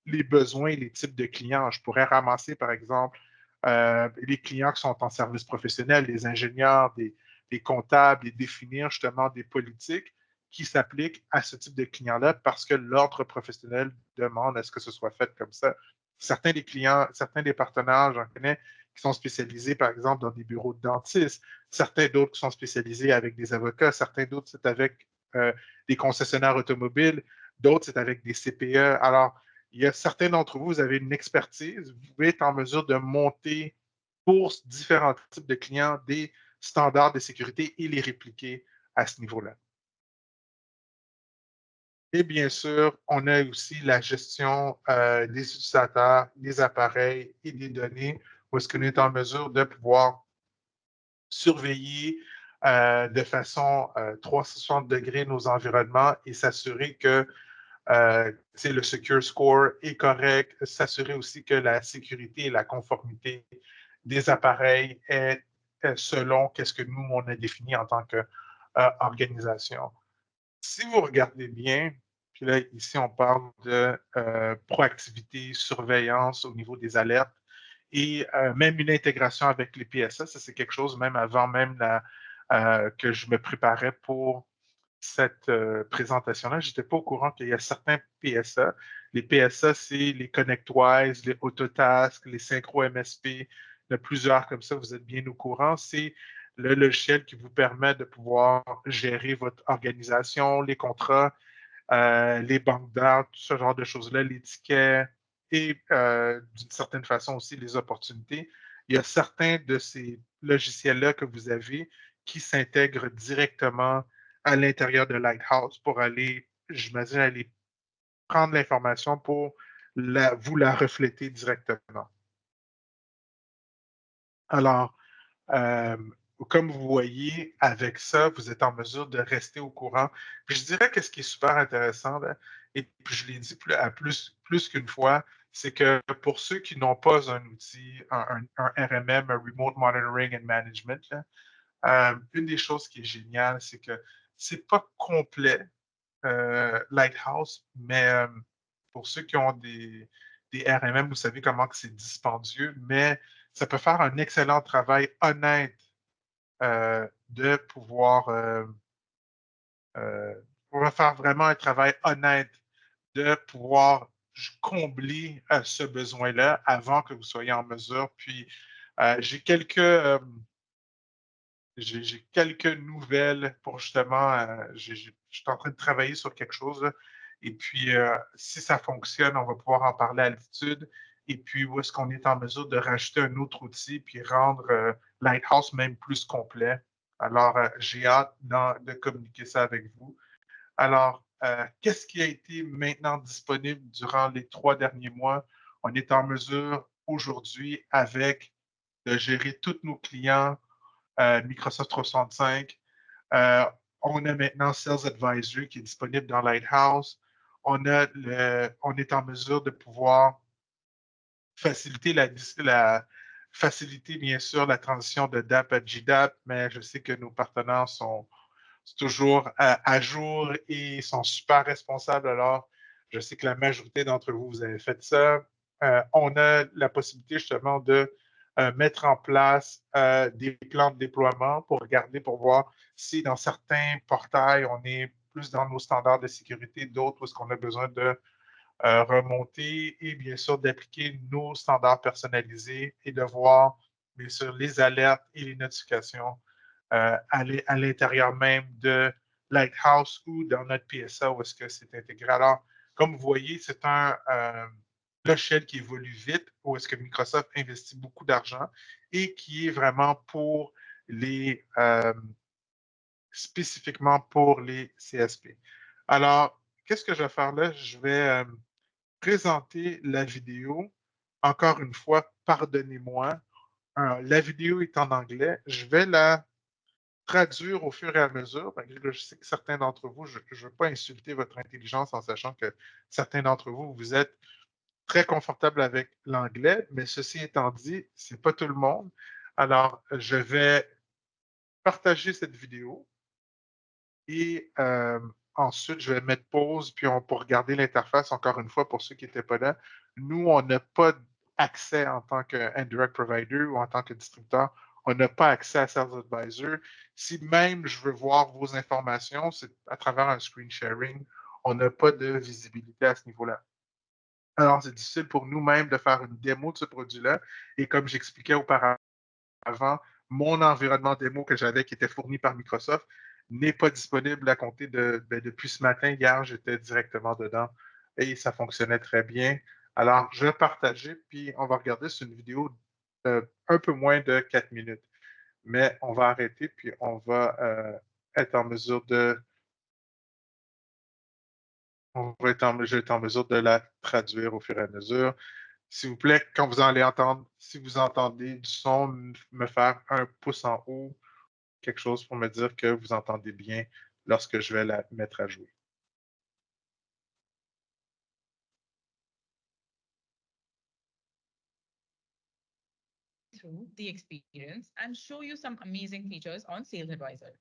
les besoins et les types de clients. Je pourrais ramasser, par exemple, les clients qui sont en service professionnel, les ingénieurs, des comptables et définir justement des politiques qui s'appliquent à ce type de clients-là parce que l'ordre professionnel demande à ce que ce soit fait comme ça. Certains des clients, certains des partenaires, j'en connais, qui sont spécialisés, par exemple, dans des bureaux de dentistes, certains d'autres qui sont spécialisés avec des avocats, certains d'autres, c'est avec des concessionnaires automobiles, d'autres, c'est avec des CPE. Alors, il y a certains d'entre vous, vous avez une expertise, vous pouvez être en mesure de monter pour différents types de clients des standards de sécurité et les répliquer à ce niveau-là. Et bien sûr, on a aussi la gestion des utilisateurs, des appareils et des données, où est-ce qu'on est en mesure de pouvoir surveiller de façon 360 degrés nos environnements et s'assurer que le secure score est correct, s'assurer aussi que la sécurité et la conformité des appareils est selon qu'est-ce que nous, on a défini en tant qu'organisation. Si vous regardez bien, puis là, ici, on parle de proactivité, surveillance au niveau des alertes et même une intégration avec les PSA. Ça, c'est quelque chose, même avant même que je me préparais pour cette présentation-là, je n'étais pas au courant qu'il y a certains PSA. Les PSA, c'est les ConnectWise, les Autotask, les Synchro MSP. Il y en a plusieurs comme ça, vous êtes bien au courant. C'est le logiciel qui vous permet de pouvoir gérer votre organisation, les contrats, les banques d'art, tout ce genre de choses-là, les tickets et d'une certaine façon aussi les opportunités. Il y a certains de ces logiciels-là que vous avez qui s'intègrent directement à l'intérieur de Lighthouse pour aller, j'imagine, aller prendre l'information pour vous la refléter directement. Alors, euh, comme vous voyez, avec ça, vous êtes en mesure de rester au courant. Puis je dirais que ce qui est super intéressant, là, et puis je l'ai dit plus qu'une fois, c'est que pour ceux qui n'ont pas un outil, un RMM, un Remote Monitoring and Management, là, une des choses qui est géniale, c'est que c'est pas complet, Lighthouse, mais pour ceux qui ont des RMM, vous savez comment que c'est dispendieux, mais ça peut faire un excellent travail honnête de pouvoir faire vraiment un travail honnête, de pouvoir combler ce besoin-là avant que vous soyez en mesure. Puis, j'ai j'ai quelques nouvelles pour justement, je suis en train de travailler sur quelque chose, là. Et puis, si ça fonctionne, on va pouvoir en parler à l'altitude. Et puis, où est-ce qu'on est en mesure de rajouter un autre outil puis rendre Lighthouse même plus complet. Alors, j'ai hâte de communiquer ça avec vous. Alors, qu'est-ce qui a été maintenant disponible durant les 3 derniers mois? On est en mesure aujourd'hui de gérer tous nos clients Microsoft 365. Euh, on a maintenant Sales Advisory qui est disponible dans Lighthouse. On est en mesure de pouvoir faciliter faciliter bien sûr la transition de DAP à GDAP, mais je sais que nos partenaires sont toujours à jour et sont super responsables. Alors, je sais que la majorité d'entre vous, vous avez fait ça. On a la possibilité justement de mettre en place des plans de déploiement pour regarder, pour voir si dans certains portails, on est plus dans nos standards de sécurité, d'autres où est-ce qu'on a besoin de remonter et bien sûr d'appliquer nos standards personnalisés et de voir bien sûr les alertes et les notifications à l'intérieur même de Lighthouse ou dans notre PSA où est-ce que c'est intégré. Alors, comme vous voyez, c'est un logiciel qui évolue vite, où est-ce que Microsoft investit beaucoup d'argent et qui est vraiment pour les spécifiquement pour les CSP. Alors, qu'est-ce que je vais faire là? Je vais présenter la vidéo. Encore une fois, pardonnez-moi. La vidéo est en anglais. Je vais la traduire au fur et à mesure. Je sais que certains d'entre vous, je ne veux pas insulter votre intelligence en sachant que certains d'entre vous, vous êtes très confortables avec l'anglais, mais ceci étant dit, ce n'est pas tout le monde. Alors, je vais partager cette vidéo et ensuite, je vais mettre pause, puis on peut regarder l'interface encore une fois pour ceux qui n'étaient pas là. Nous, on n'a pas accès en tant qu'indirect provider ou en tant que distributeur, on n'a pas accès à Sales Advisor. Si même je veux voir vos informations, c'est à travers un screen sharing, on n'a pas de visibilité à ce niveau-là. Alors, c'est difficile pour nous-mêmes de faire une démo de ce produit-là. Et comme j'expliquais auparavant, mon environnement démo que j'avais, qui était fourni par Microsoft, n'est pas disponible à compter depuis ce matin. Hier, j'étais directement dedans et ça fonctionnait très bien. Alors, je vais partager, puis on va regarder sur une vidéo un peu moins de 4 minutes. Mais on va arrêter, puis on va être en mesure de. Je vais être en mesure de la traduire au fur et à mesure. S'il vous plaît, quand vous allez entendre, si vous entendez du son, me faire un pouce en haut, quelque chose pour me dire que vous entendez bien lorsque je vais la mettre à jouer. Through the experience and show you some amazing features on Sales Advisor.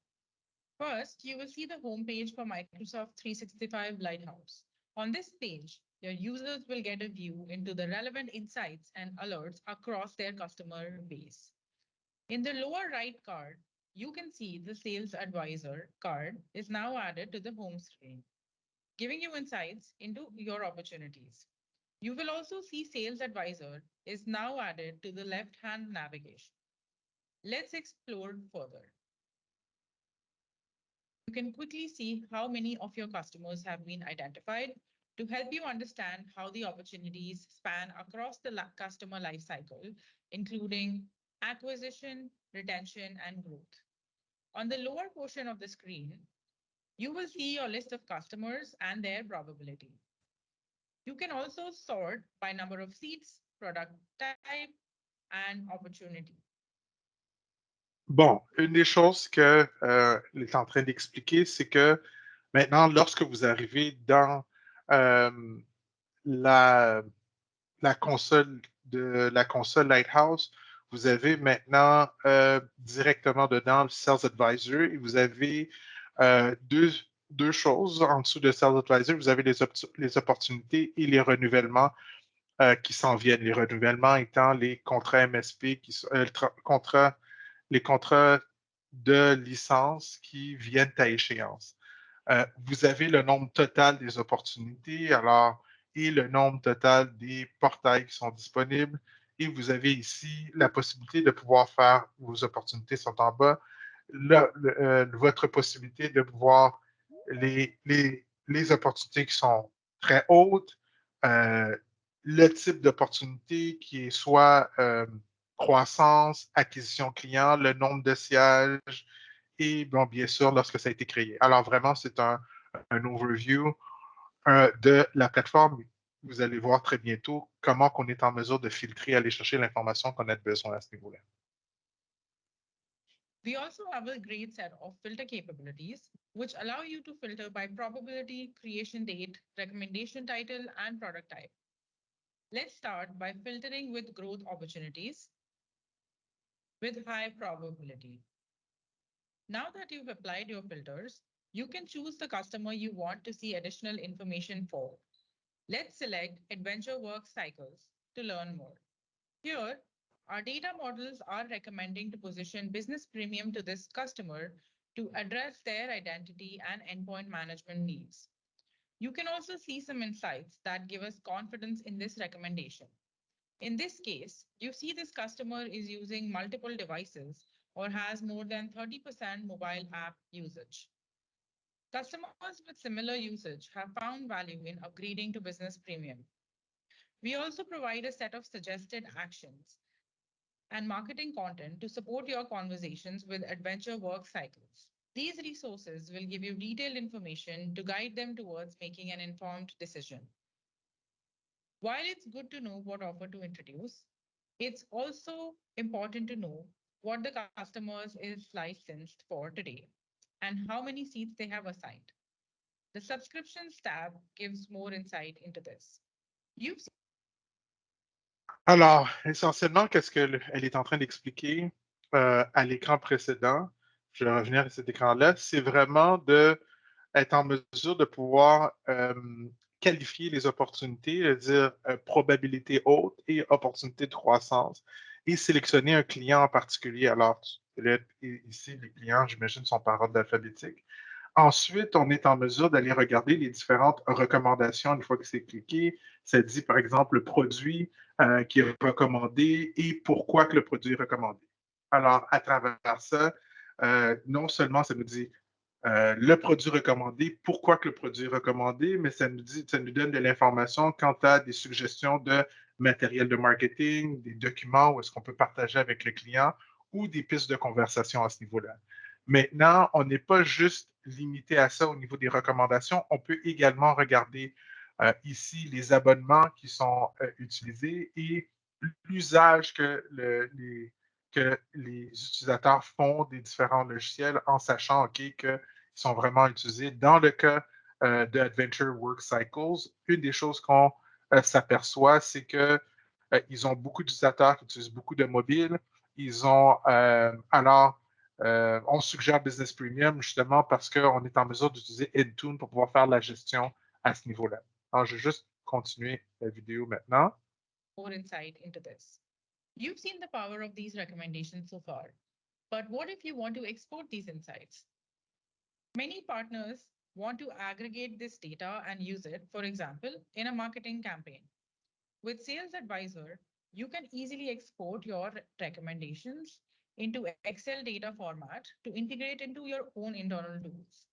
First, you will see the homepage for Microsoft 365 Lighthouse. On this page, your users will get a view into the relevant insights and alerts across their customer base. In the lower right card, you can see the Sales Advisor card is now added to the home screen, giving you insights into your opportunities. You will also see Sales Advisor is now added to the left-hand navigation. Let's explore further. You can quickly see how many of your customers have been identified to help you understand how the opportunities span across the customer lifecycle, including acquisition, retention, and growth. On the lower portion of the screen, you will see your list of customers and their probability. You can also sort by number of seats, product type, and opportunity. Bon, une des choses qu'il est en train d'expliquer, c'est que maintenant, lorsque vous arrivez dans euh, la, la console la console Lighthouse, vous avez maintenant directement dedans le Sales Advisor et vous avez deux choses en dessous de Sales Advisor. Vous avez les opportunités et les renouvellements qui s'en viennent. Les renouvellements étant les contrats MSP, les contrats de licence qui viennent à échéance. Vous avez le nombre total des opportunités, alors, et le nombre total des portails qui sont disponibles. Et vous avez ici la possibilité de pouvoir faire, vos opportunités sont en bas, votre possibilité de pouvoir les opportunités qui sont très hautes, euh, le type d'opportunité qui est soit croissance, acquisition client, le nombre de sièges et bon, bien sûr lorsque ça a été créé. Alors vraiment, c'est un overview de la plateforme. Vous allez voir très bientôt comment on est en mesure de filtrer, aller chercher l'information qu'on a besoin à ce niveau-là. We also have a great set of filter capabilities, which allow you to filter by probability, creation date, recommendation title, and product type. Let's start by filtering with growth opportunities with high probability. Now that you've applied your filters, you can choose the customer you want to see additional information for. Let's select Adventure Work Cycles to learn more. Here, our data models are recommending to position business premium to this customer to address their identity and endpoint management needs. You can also see some insights that give us confidence in this recommendation. In this case, you see this customer is using multiple devices or has more than 30% mobile app usage. Customers with similar usage have found value in upgrading to Business Premium. We also provide a set of suggested actions and marketing content to support your conversations with adventure work cycles. These resources will give you detailed information to guide them towards making an informed decision. While it's good to know what offer to introduce, it's also important to know what the customers is licensed for today and how many seats they have assigned. The subscriptions tab gives more insight into this. You've Alors, essentiellement, qu'est-ce qu'elle est en train d'expliquer à l'écran précédent, je vais revenir à cet écran-là, c'est vraiment de être en mesure de pouvoir qualifier les opportunités, dire probabilité haute et opportunité de croissance, et sélectionner un client en particulier. Alors, ici, les clients, j'imagine, sont par ordre alphabétique. Ensuite, on est en mesure d'aller regarder les différentes recommandations une fois que c'est cliqué. Ça dit, par exemple, le produit qui est recommandé et pourquoi que le produit est recommandé. Alors, à travers ça, non seulement ça nous dit le produit recommandé, pourquoi que le produit est recommandé, mais ça nous donne de l'information quant à des suggestions de matériel de marketing, des documents où est-ce qu'on peut partager avec le client ou des pistes de conversation à ce niveau-là. Maintenant, on n'est pas juste limité à ça au niveau des recommandations. On peut également regarder ici les abonnements qui sont utilisés et l'usage que les utilisateurs font des différents logiciels en sachant qu'ils sont vraiment utilisés. Dans le cas de Adventure Work Cycles, une des choses qu'on s'aperçoit, c'est qu'ils ont beaucoup d'utilisateurs qui utilisent beaucoup de mobiles. Ils ont on suggère Business Premium justement parce qu'on est en mesure d'utiliser Intune pour pouvoir faire la gestion à ce niveau-là. Alors, je vais juste continuer la vidéo maintenant. more insight into this. You've seen the power of these recommendations so far, but what if you want to export these insights? Many partners want to aggregate this data and use it, for example, in a marketing campaign. With Sales Advisor, you can easily export your recommendations into Excel data format to integrate into your own internal tools.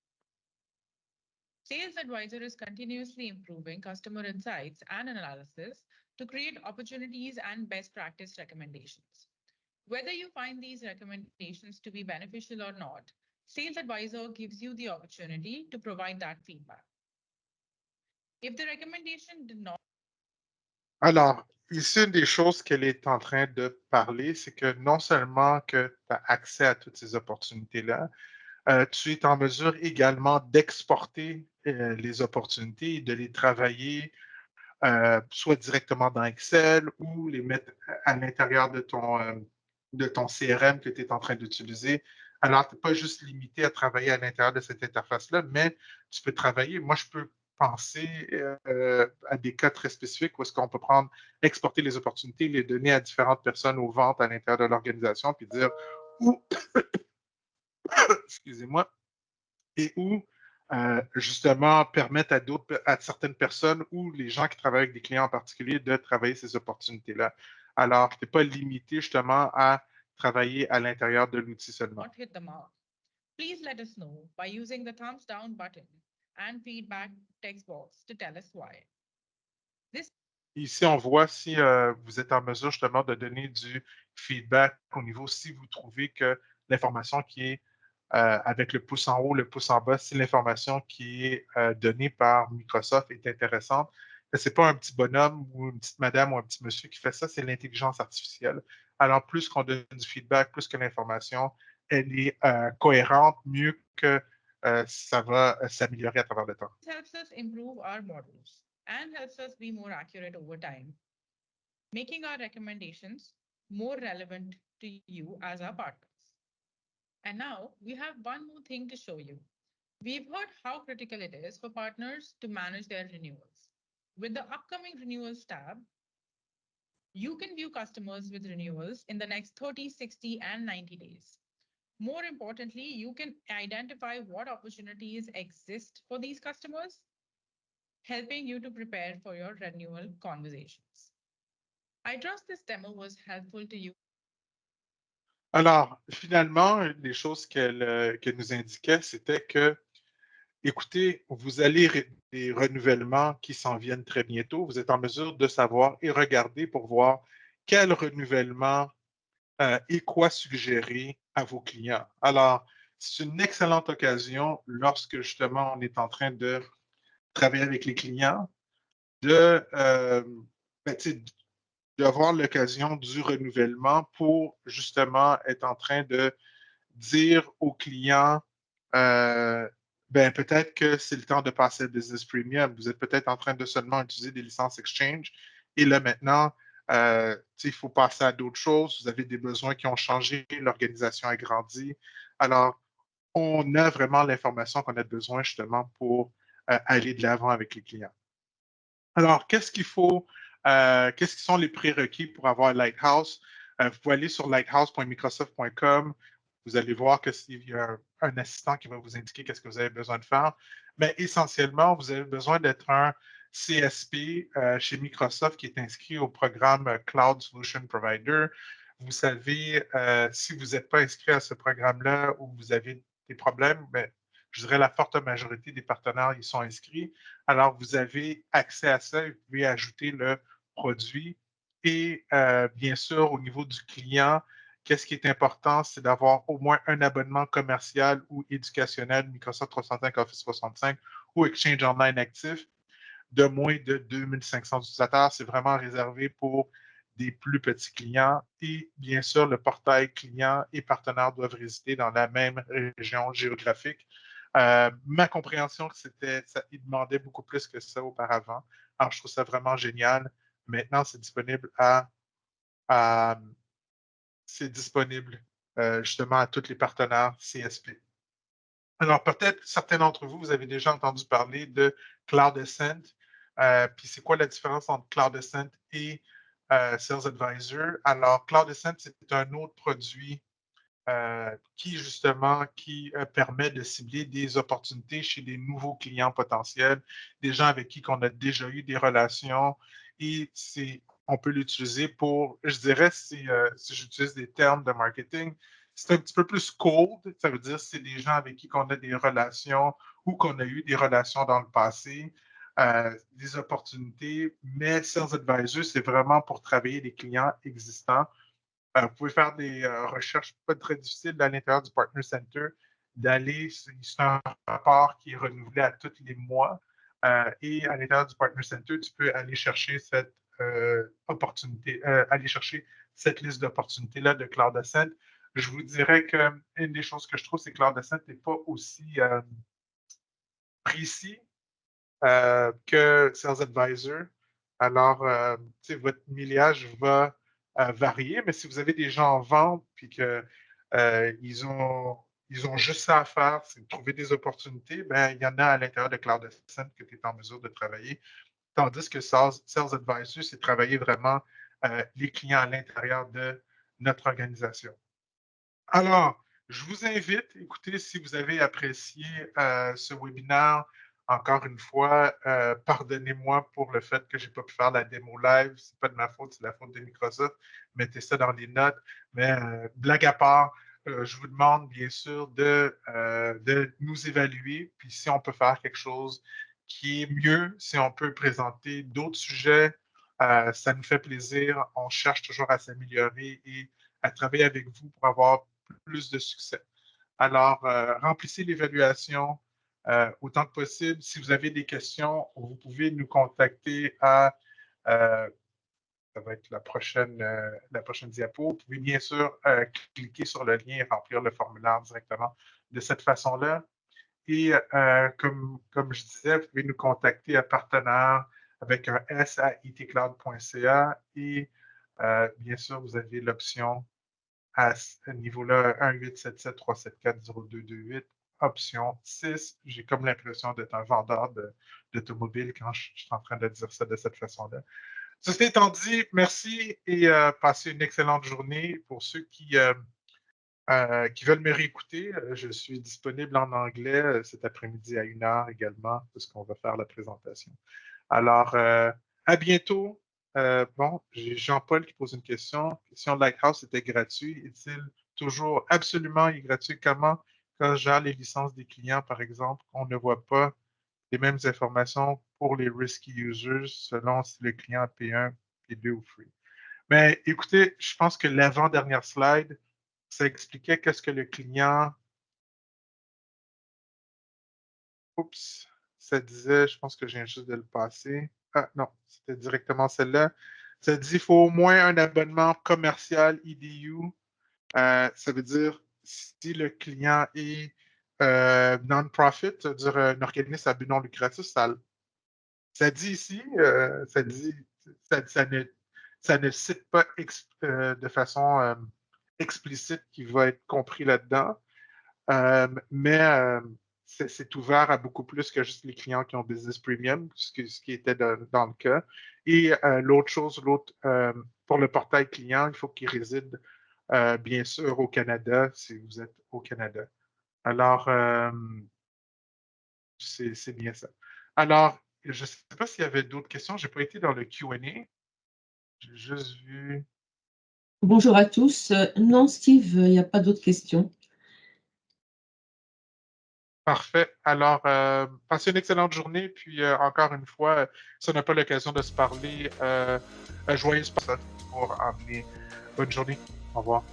Sales Advisor is continuously improving customer insights and analysis to create opportunities and best practice recommendations. Whether you find these recommendations to be beneficial or not, Sales Advisor gives you the opportunity to provide that feedback. If the recommendation did not Alors, ici, une des choses qu'elle est en train de parler, c'est que non seulement que tu as accès à toutes ces opportunités-là, tu es en mesure également d'exporter les opportunités et de les travailler soit directement dans Excel ou les mettre à l'intérieur de ton CRM que tu es en train d'utiliser. Alors, tu n'es pas juste limité à travailler à l'intérieur de cette interface-là, mais tu peux travailler. Moi, je peux penser à des cas très spécifiques où est-ce qu'on peut prendre, exporter les opportunités, les donner à différentes personnes aux ventes à l'intérieur de l'organisation, puis dire où, excusez-moi, et où justement permettre à certaines personnes ou les gens qui travaillent avec des clients en particulier de travailler ces opportunités-là. Alors, tu n'es pas limité justement à travailler à l'intérieur de l'outil seulement. not hit the mark, please let us know by using the thumbs down button and feedback text box to tell us why. This Ici, on voit si vous êtes en mesure justement de donner du feedback au niveau si vous trouvez que l'information qui est avec le pouce en haut, le pouce en bas, si l'information qui est donnée par Microsoft est intéressante. Ce n'est pas un petit bonhomme ou une petite madame ou un petit monsieur qui fait ça, c'est l'intelligence artificielle. Alors, plus qu'on donne du feedback, plus que l'information, elle est cohérente, mieux que ça va s'améliorer à travers le temps. helps us improve our models and helps us be more accurate over time, making our recommendations more relevant to you as our partners. And now we have one more thing to show you. We've heard how critical it is for partners to manage their renewals. With the upcoming renewals tab, you can view customers with renewals in the next 30, 60, and 90 days. More importantly, you can identify what opportunities exist for these customers, helping you to prepare for your renewal conversations. I trust this demo was helpful to you. Alors, finalement, une des choses qu'elle nous indiquait, c'était que, écoutez, vous allez des renouvellements qui s'en viennent très bientôt. Vous êtes en mesure de savoir et regarder pour voir quel renouvellement et quoi suggérer à vos clients. Alors, c'est une excellente occasion lorsque justement on est en train de travailler avec les clients, de, ben, d'avoir l'occasion du renouvellement pour justement être en train de dire aux clients, ben, peut-être que c'est le temps de passer à Business Premium. Vous êtes peut-être en train de seulement utiliser des licences Exchange et là maintenant, il faut passer à d'autres choses. Vous avez des besoins qui ont changé, l'organisation a grandi. Alors, on a vraiment l'information qu'on a besoin justement pour aller de l'avant avec les clients. Alors, qu'est-ce qu'il faut, qu'est-ce qui sont les prérequis pour avoir Lighthouse? Vous pouvez aller sur lighthouse.microsoft.com. Vous allez voir qu'il y a un assistant qui va vous indiquer qu'est-ce que vous avez besoin de faire. Mais essentiellement, vous avez besoin d'être un CSP chez Microsoft qui est inscrit au programme Cloud Solution Provider. Vous savez, si vous n'êtes pas inscrit à ce programme-là ou vous avez des problèmes, ben, je dirais la forte majorité des partenaires y sont inscrits. Alors, vous avez accès à ça, vous pouvez ajouter le produit. Et bien sûr, au niveau du client, qu'est-ce qui est important, c'est d'avoir au moins un abonnement commercial ou éducationnel Microsoft 365 Office 65 ou Exchange Online actif de moins de 2500 utilisateurs. C'est vraiment réservé pour des plus petits clients. Et bien sûr, le portail client et partenaire doivent résider dans la même région géographique. Ma compréhension, c'était, ça, il demandait beaucoup plus que ça auparavant. Alors, je trouve ça vraiment génial. Maintenant, c'est disponible c'est disponible justement à tous les partenaires CSP. Alors, peut-être certains d'entre vous, vous avez déjà entendu parler de Cloud Ascent. Puis, c'est quoi la différence entre Cloud Ascent et Sales Advisor? Alors, Cloud Ascent, c'est un autre produit qui, justement, qui permet de cibler des opportunités chez des nouveaux clients potentiels, des gens avec qui on a déjà eu des relations. Et on peut l'utiliser pour, je dirais, si j'utilise des termes de marketing, c'est un petit peu plus cold. Ça veut dire que c'est des gens avec qui on a des relations ou qu'on a eu des relations dans le passé, des opportunités. Mais Sales Advisor, c'est vraiment pour travailler des clients existants. Vous pouvez faire des recherches pas très difficiles à l'intérieur du Partner Center, d'aller, c'est un rapport qui est renouvelé à tous les mois. Et à l'intérieur du Partner Center, tu peux aller chercher cette opportunité, aller chercher cette liste d'opportunités-là de Cloud Ascent. Je vous dirais qu'une des choses que je trouve, c'est que Cloud Ascent n'est pas aussi précis que Sales Advisor. Alors, votre millage va varier, mais si vous avez des gens en vente puis qu'ils ils ont juste ça à faire, c'est de trouver des opportunités, ben, il y en a à l'intérieur de Cloud Ascent que tu es en mesure de travailler. Tandis que Sales Advisor, c'est travailler vraiment les clients à l'intérieur de notre organisation. Alors, je vous invite, écoutez, si vous avez apprécié ce webinaire, encore une fois, pardonnez-moi pour le fait que je n'ai pas pu faire la démo live. Ce n'est pas de ma faute, c'est la faute de Microsoft. Mettez ça dans les notes. Mais blague à part, je vous demande bien sûr de nous évaluer. Puis si on peut faire quelque chose qui est mieux, si on peut présenter d'autres sujets, ça nous fait plaisir. On cherche toujours à s'améliorer et à travailler avec vous pour avoir plus de succès. Alors, remplissez l'évaluation autant que possible. Si vous avez des questions, vous pouvez nous contacter à, ça va être la prochaine diapo. Vous pouvez bien sûr cliquer sur le lien et remplir le formulaire directement de cette façon-là. Et comme je disais, vous pouvez nous contacter à partenaire avec un S à itcloud.ca et bien sûr, vous avez l'option à ce niveau-là, 1-877-374-0228, option 6. J'ai comme l'impression d'être un vendeur d'automobile quand je suis en train de dire ça de cette façon-là. Ceci étant dit, merci et passez une excellente journée. Pour ceux qui qui veulent me réécouter, je suis disponible en anglais cet après-midi à 1h également, puisqu'on va faire la présentation. Alors, à bientôt. Bon, j'ai Jean-Paul qui pose une question. Question Lighthouse était gratuit. Est-il toujours absolument gratuit? Comment, quand je gère les licences des clients, par exemple, on ne voit pas les mêmes informations pour les risky users selon si le client a P1, P2 ou free? Mais écoutez, je pense que l'avant-dernière slide, ça expliquait qu'est-ce que le client. Oups, ça disait, je pense que je viens juste de le passer. Ah non, c'était directement celle-là. Ça dit qu'il faut au moins un abonnement commercial EDU. Ça veut dire si le client est non-profit, ça veut dire un organisme à but non lucratif, ça dit ici, ça ne cite pas de façon explicite qui va être compris là-dedans. Mais c'est ouvert à beaucoup plus que juste les clients qui ont Business Premium, ce qui était dans le cas. Et l'autre chose, pour le portail client, il faut qu'il réside bien sûr au Canada si vous êtes au Canada. Alors, c'est bien ça. Alors, je ne sais pas s'il y avait d'autres questions. Je n'ai pas été dans le Q&A. J'ai juste vu. Bonjour à tous. Non, Steve, il n'y a pas d'autres questions. Parfait. Alors, passez une excellente journée. Puis, encore une fois, si on n'a pas l'occasion de se parler, joyeuse Pâques pour emmener. Bonne journée. Au revoir.